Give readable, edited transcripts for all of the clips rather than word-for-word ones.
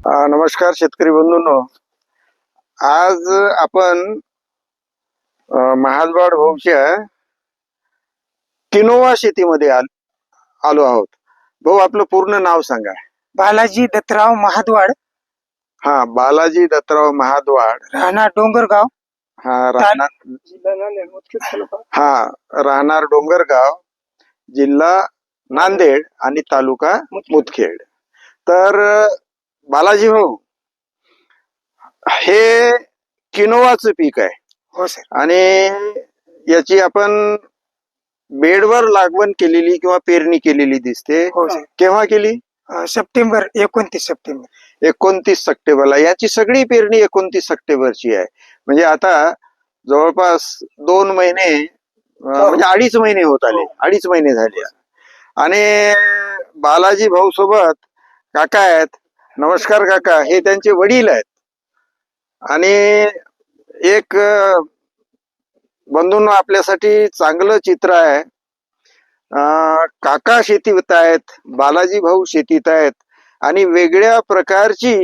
नमस्कार शेतकरी बंधूंनो. आज आपण महाद्वाड भाऊच्या किनोवा शेतीमध्ये आलो आहोत. भाऊ, आपलं पूर्ण नाव सांगा. बालाजी दत्तराव महाद्वाड, हा, बालाजी दत्तराव महाद्वाड, राहणार डोंगरगाव, राहणार डोंगरगाव, जिल्हा नांदेड आणि तालुका मुदखेड. तर बालाजी भाऊ, हे किनोवाचं पीक आहे. हो सर. आणि याची आपण बेडवर लागवण केलेली किंवा पेरणी केलेली दिसते. हो सर. केव्हा केली? सप्टेंबर 29 सप्टेंबर 29 सप्टेंबरला. याची सगळी पेरणी 29 सप्टेंबरची आहे. म्हणजे आता जवळपास 2 महिने, म्हणजे 2.5 महिने होत आले. 2.5 महिने झाले. आणि बालाजी भाऊ सोबत काका आहेत. नमस्कार काका. हे त्यांचे वडील आहेत. आणि एक बंधूंनो, आपल्यासाठी चांगलं चित्र आहे. काका शेतीत आहेत, बालाजी भाऊ शेतीत आहेत आणि वेगळ्या प्रकारची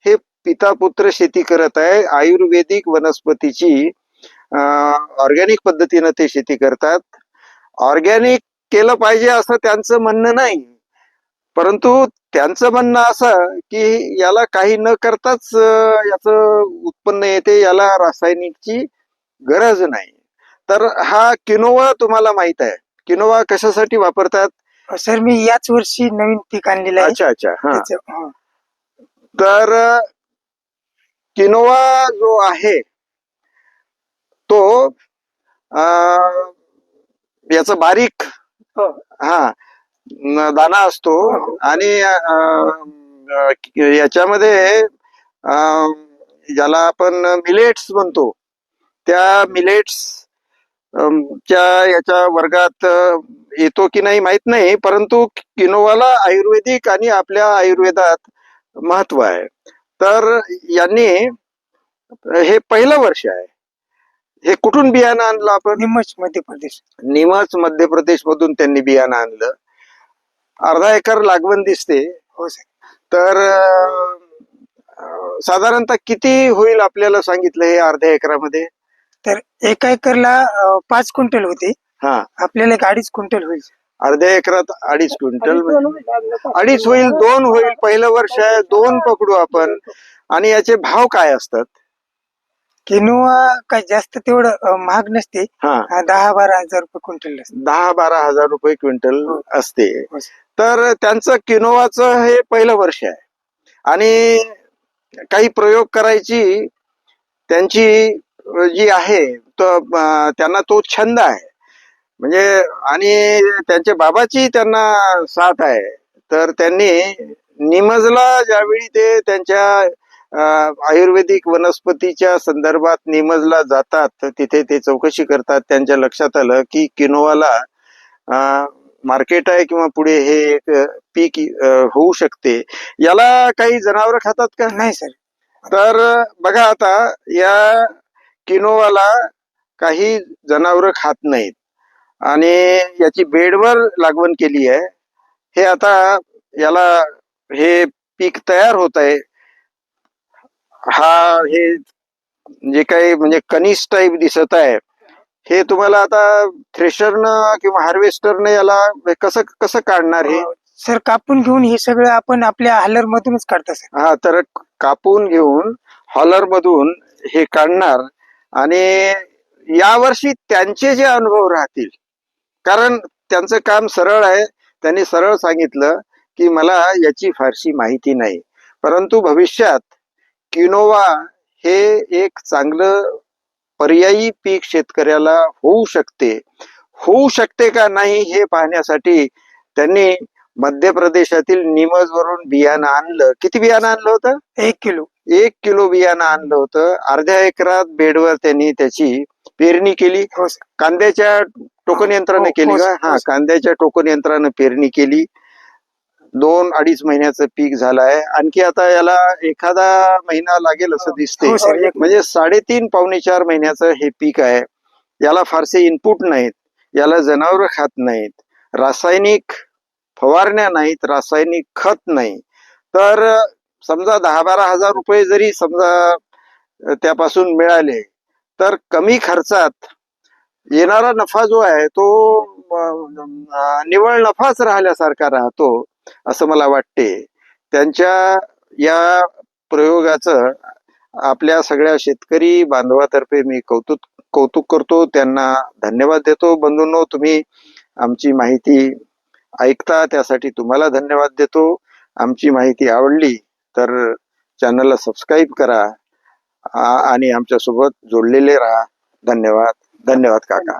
हे पिता पुत्र शेती करत आहे. आयुर्वेदिक वनस्पतीची ऑर्गॅनिक पद्धतीनं ते शेती करतात. ऑर्गॅनिक केलं पाहिजे असं त्यांचं म्हणणं नाही, परंतु त्यांचं म्हणणं असं की याला काही न करताच याचं उत्पन्न येते, याला रासायनिकची गरज नाही. तर हा किनोवा तुम्हाला माहित आहे. किनोवा कशासाठी वापरतात? सर, मी याच वर्षी नवीन पीक आणलेलं आहे. अच्छा अच्छा. हा, तर किनोवा जो आहे तो याचा बारीक दाना असतो. आणि याच्यामध्ये ज्याला आपण मिलेट्स म्हणतो, त्या मिलेट्स च्या याच्या वर्गात येतो की नाही माहित नाही, परंतु किनोवाला आयुर्वेदिक आणि आपल्या आयुर्वेदात महत्व आहे. तर यांनी हे पहिलं वर्ष आहे. हे कुठून बियाणं आणलं आपण? निमच मध्य प्रदेश. निमच मध्य प्रदेश मधून त्यांनी बियाणं आणलं. अर्धा एकर लागवण दिसते. हो सर. तर साधारणतः किती होईल आपल्याला सांगितलं हे अर्ध्या एकरामध्ये? तर 1 एकरला 5 क्विंटल होते. आपल्याला 2.5 क्विंटल होईल. अर्ध्या एकरात 2.5 क्विंटल. 2.5 होईल, 2 होईल. पहिलं वर्ष आहे, 2 पकडू आपण. आणि याचे भाव काय असतात? किनोवा काय जास्त तेवढं महाग नसते. 10-12 हजार रुपये क्विंटल. 10-12 हजार रुपये क्विंटल असते. तर त्यांचं किनोवाचं हे पहिलं वर्ष आहे. आणि काही प्रयोग करायची त्यांची जी आहे, त्यांना तो छंद आहे. म्हणजे आणि त्यांच्या बाबाची त्यांना साथ आहे. तर त्यांनी निमजला ज्यावेळी ते त्यांच्या आयुर्वेदिक वनस्पतीच्या संदर्भात निमजला जातात, तर तिथे ते चौकशी करतात. त्यांच्या लक्षात आलं की किनोवाला मार्केट आहे किंवा पुढे हे एक पीक होऊ शकते. याला काही जनावर खातात का? नाही सर. तर बघा, आता या किनोवाला काही जनावर खात नाहीत आणि याची बेडवर लागवण केली आहे. हे आता याला हे पीक तयार होत आहे. हे जे काही म्हणजे कनिस टाईप दिसत आहे, हे तुम्हाला आता थ्रेशरनं किंवा हार्वेस्टरनं याला कसं कसं काढणार हे? सर, कापून घेऊन हे सगळं आपण आपल्या हॉलर मधूनच काढतो सर. तर कापून घेऊन हॉलर मधून हे काढणार. आणि यावर्षी त्यांचे जे अनुभव राहतील, कारण त्यांचं काम सरळ आहे. त्यांनी सरळ सांगितलं की मला याची फारशी माहिती नाही, परंतु भविष्यात किनोवा हे एक चांगलं पर्यायी पीक शेतकऱ्याला होऊ शकते का नाही हे पाहण्यासाठी त्यांनी मध्य प्रदेशातील निमज वरून बियाणं आणलं. किती बियाणं आणलं होतं? 1 किलो. 1 किलो बियाणं आणलं होतं. अर्ध्या एकरात बेडवर त्यांनी त्याची पेरणी केली. कांद्याच्या टोकन यंत्राने केली का? कांद्याच्या टोकन यंत्राने पेरणी केली. 2-2.5 महिन्याचं पीक झालंय. आणखी आता याला एखादा महिना लागेल असं दिसते. म्हणजे 3.5-4 महिन्याचं हे पीक आहे. याला फारसे इनपुट नाहीत, याला जनावर खात नाहीत, रासायनिक फवारण्या नाहीत, रासायनिक खत नाही. तर समजा 10-12 हजार रुपये जरी समजा त्यापासून मिळाले तर कमी खर्चात येणारा नफा जो आहे तो निव्वळ नफाच राहिल्यासारखा राहतो असं मला वाटते. त्यांच्या या प्रयोगाचं आपल्या सगळ्या शेतकरी बांधवातर्फे मी कौतुक करतो, त्यांना धन्यवाद देतो. बंधूंनो, तुम्ही आमची माहिती ऐकता त्यासाठी तुम्हाला धन्यवाद देतो. आमची माहिती आवडली तर चॅनलला सबस्क्राईब करा आणि आमच्यासोबत जोडलेले राहा. धन्यवाद. धन्यवाद काका.